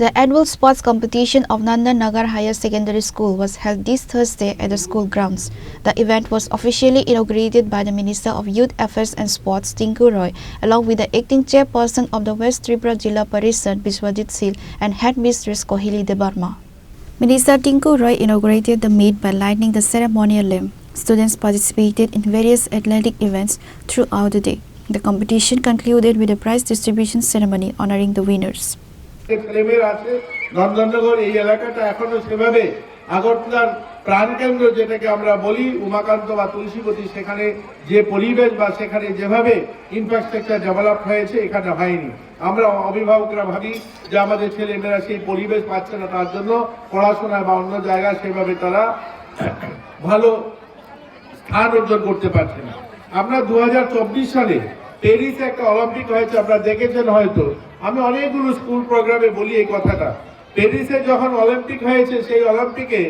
The annual sports competition of Nandan Nagar Higher Secondary School was held this Thursday at the school grounds. The event was officially inaugurated by the Minister of Youth Affairs and Sports, Tinku Roy, along with the acting chairperson of the West Tripura Jilla Parishad, Biswajit Sil, and headmistress Kohili Debarma. Minister Tinku Roy inaugurated the meet by lighting the ceremonial lamp. Students participated in various athletic events throughout the day. The competition concluded with a prize distribution ceremony honoring the winners. ছেলেমেয়েরা আছে নন্দননগর এই এলাকাটা এখনো সেভাবে আগরতলার প্রাণকেন্দ্র যেটাকে আমরা বলি উমাকান্ত বা তুলসীবতী সেখানে যে পরিবেশ বা সেখানে যেভাবে ইনফ্রাস্ট্রাকচার ডেভেলপ হয়েছে এখানে হয়নি। আমরা অভিভাবকরা ভাবি যে আমাদের ছেলেমেয়েরা সেই পরিবেশ পাচ্ছে না, তার জন্য পড়াশোনা বা অন্য জায়গায় সেভাবে তারা ভালো স্থান অর্জন করতে পারছে না। আমরা 2024 সালে প্যারিসে একটা অলিম্পিক হয়েছে, আপনারা দেখেছেন হয়তো। আমি অনেকগুলো স্কুল প্রোগ্রামে বলি এই কথাটা। প্যারিসে যখন অলিম্পিক হয়েছে সেই অলিম্পিকে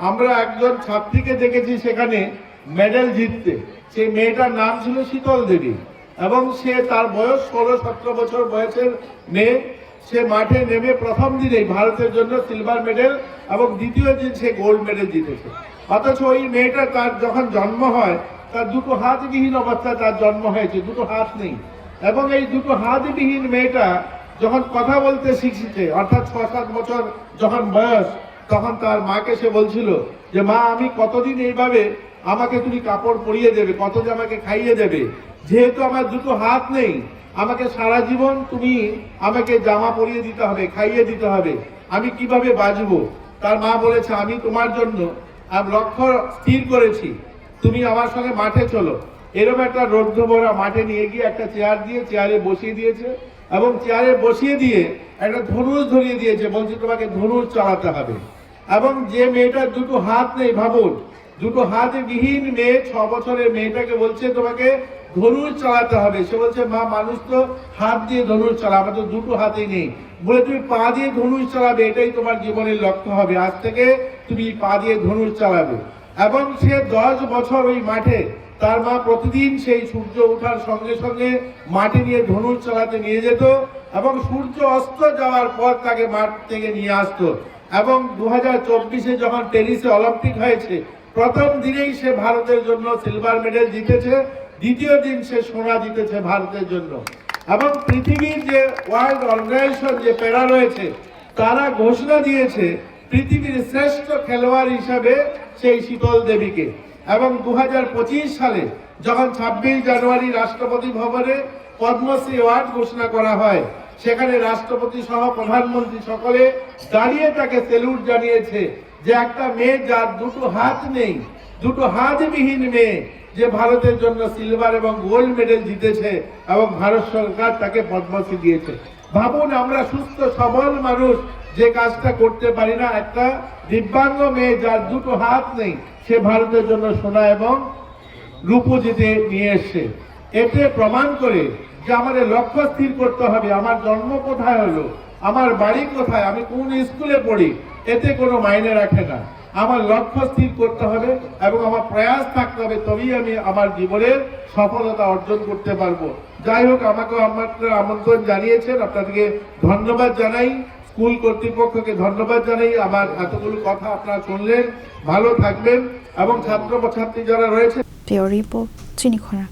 আমরা একজন ছাত্রীকে দেখেছি সেখানে মেডেল জিততে। সেই মেয়েটার নাম ছিল শীতল দেবী এবং সে তার বয়স 16-17 বছর বয়সের মেয়ে। সে মাঠে নেমে প্রথম দিনেই ভারতের জন্য সিলভার মেডেল এবং দ্বিতীয় দিন সে গোল্ড মেডেল জিতেছে। অথচ ওই মেয়েটা তার যখন জন্ম হয় তার দুটো হাতবিহীন অবস্থায় তার জন্ম হয়েছে, দুটো হাত নেই। এবং এই দুটো হাতবিহীন মেয়েটা যখন কথা বলতে শিখেছে, অর্থাৎ 6-7 বছর যখন বয়স, তখন তার মাকে সে বলছিল যে মা আমি কতদিন এইভাবে আমাকে তুমি কাপড় পরিয়ে দেবে, কতদিন আমাকে খাইয়ে দেবে, যেহেতু আমার দুটো হাত নেই আমাকে সারা জীবন তুমি আমাকে জামা পরিয়ে দিতে হবে, খাইয়ে দিতে হবে, আমি কিভাবে বাঁচবো। তার মা বলেছে আমি তোমার জন্য লক্ষ্য স্থির করেছি, তুমি আমার সঙ্গে মাঠে চলো। এরকম একটা রৌদ্র ভরা মাঠে নিয়ে গিয়ে একটা চেয়ার দিয়ে চেয়ারে বসিয়ে দিয়েছে এবং চেয়ারে বসিয়ে দিয়ে একটা ধনুষ ধরিয়ে দিয়েছে, বলছে তোমাকে ধনুষ চালাতে হবে। এবং যে মেয়েটার দুটো হাত নেই, ভাবুন দুটো হাত বিহীন মেয়ে 6 বছরের মেয়েটাকে বলছে তোমাকে ধনুষ চালাতে হবে। সে বলছে মা মানুষ তো হাত দিয়ে ধনুষ চালা, আমার তো দুটো হাতেই নেই। বলে তুমি পা দিয়ে ধনুষ চালাবে, এটাই তোমার জীবনের লক্ষ্য হবে, আজ থেকে তুমি পা দিয়ে ধনুষ চালাবে। এবং সে 10 বছর ওই মাঠে তার মা প্রতিদিন সেই সূর্য ওঠার সঙ্গে সঙ্গে মাঠে নিয়ে ধনুষ চালাতে নিয়ে যেত এবং সূর্য অস্ত যাওয়ার পর তাকে মাঠ থেকে নিয়ে আসতো। এবং 2024-এ যখন প্যারিসে অলিম্পিক হয়েছে প্রথম দিনেই সে ভারতের জন্য সিলভার মেডেল জিতেছে, দ্বিতীয় দিন সে সোনা জিতেছে ভারতের জন্য। এবং পৃথিবীর যে ওয়ার্ল্ড অর্গানাইজেশন যে প্যারা রয়েছে তারা ঘোষণা দিয়েছে পৃথিবীর শ্রেষ্ঠ খেলোয়াড় হিসাবে সেই শীতল দেবীকে। এবং 2025 সালে যখন 26 জানুয়ারি রাষ্ট্রপতি ভবনে পদ্মশ্রী অ্যাওয়ার্ড ঘোষণা করা হয়, সেখানে রাষ্ট্রপতি সহ প্রধানমন্ত্রী সকলে দাঁড়িয়ে তাকে স্যালুট জানিয়েছে যে একটা মেয়ে যার দুটো হাত নেই, দুটো হাতবিহীন মেয়ে, যে ভারতের জন্য সিলভার এবং গোল্ড মেডেল জিতেছে এবং ভারত সরকার তাকে পদ্মশ্রী দিয়েছে। ভাবুন আমরা সুস্থ সবল মানুষ যে কাজটা করতে পারি না, একটা দিব্যাঙ্গ মেয়ে যার দুটো হাত নেই সে ভারতের জন্য সোনা এবং রূপো জিতে নিয়ে এসছে। এতে প্রমাণ করে যে আমাদের লক্ষ্য স্থির করতে হবে, আমার জন্ম কোথায় হলো, আমার বাড়ি কোথায়, আমি কোন স্কুলে পড়ি, এতে কোনো মাইনে রাখে না। আমার লক্ষ্য স্থির করতে হবে এবং আমার প্রয়াস থাকতে হবে, তবেই আমি আমার জীবনের সফলতা অর্জন করতে পারবো। যাই হোক, আমাকে আমন্ত্রণ জানিয়েছেন, আপনাদেরকে ধন্যবাদ জানাই, স্কুল কর্তৃপক্ষকে ধন্যবাদ জানাই। আমার এতগুলো কথা আপনারা শুনলেন, ভালো থাকবেন এবং ছাত্র ছাত্রী যারা রয়েছে। Pure Report, Chinikhora.